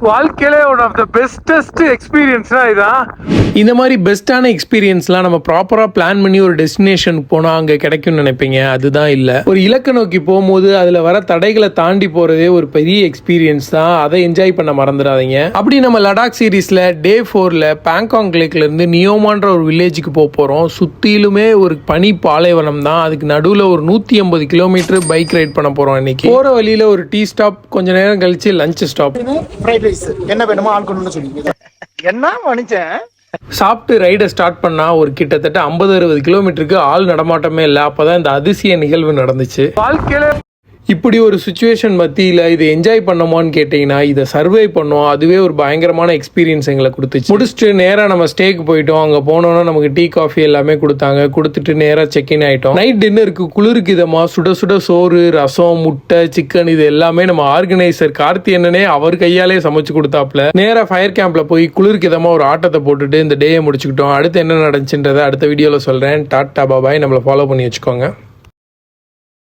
வாழ்க்கையிலே one of the bestest எக்ஸ்பீரியன்ஸ்னா இதான். இந்த மாதிரி பெஸ்ட்டான எக்ஸ்பீரியன்ஸ்லாம் நம்ம ப்ராப்பராக பிளான் பண்ணி ஒரு டெஸ்டினேஷனுக்கு போனால் அங்கே கிடைக்கும்னு நினைப்பீங்க. அதுதான் இல்லை. ஒரு இலக்கை நோக்கி போகும்போது அதில் வர தடைகளை தாண்டி போகிறதே ஒரு பெரிய எக்ஸ்பீரியன்ஸ் தான். அதை என்ஜாய் பண்ண மறந்துடாதீங்க. அப்படி நம்ம லடாக் சீரீஸில் டே 4ல் பேங்காங் லேக்லேருந்து நியோமான்ற ஒரு வில்லேஜுக்கு போகிறோம். சுற்றிலுமே ஒரு பனி பாலைவனம் தான். அதுக்கு நடுவில் ஒரு 150 கிலோமீட்டர் பைக் ரைட் பண்ண போகிறோம். இன்னைக்கு போகிற வழியில் ஒரு டீ ஸ்டாப், கொஞ்ச நேரம் கழிச்சு லஞ்ச் ஸ்டாப். என்ன வேணுமோ ஆள் கொண்டு சொல்லுங்க. என்ன மனுஷன் சாப்பிட்டு ரைடை ஸ்டார்ட் பண்ணால் ஒரு கிட்டத்தட்ட 50-60 கிலோமீட்டருக்கு ஆள் நடமாட்டமே இல்லை. அப்போ தான் இந்த அதிசய நிகழ்வு நடந்துச்சு. வாழ்க்கையில இப்படி ஒரு சுச்சுவேஷன் மத்தியில் இதை என்ஜாய் பண்ணோமான்னு கேட்டிங்கன்னா இதை சர்வை பண்ணோம். அதுவே ஒரு பயங்கரமான எக்ஸ்பீரியன்ஸ் எங்களை கொடுத்துச்சு. முடிச்சுட்டு நேராக நம்ம ஸ்டேக்கு போயிட்டோம். அங்கே போனோன்னா நமக்கு டீ காஃபி எல்லாமே கொடுத்தாங்க. கொடுத்துட்டு நேராக செக்இன் ஆகிட்டோம். நைட் டின்னருக்கு குளிருக்கு இதமாக சுட சுட சோறு, ரசம், முட்டை, சிக்கன் இது எல்லாமே நம்ம ஆர்கனைசர் கார்த்தி அண்ணனே அவர் கையாலே சமைச்சு கொடுத்தாப்புல. நேராக ஃபயர் கேம்பில் போய் குளிருக்கு இதமாக ஒரு ஆட்டத்தை போட்டுட்டு இந்த டேயை முடிச்சுக்கிட்டோம். அடுத்து என்ன நடந்துச்சுன்றதை அடுத்த வீடியோவில் சொல்கிறேன். டாட்டா பாபாய். நம்மளை ஃபாலோ பண்ணி வச்சுக்கோங்க.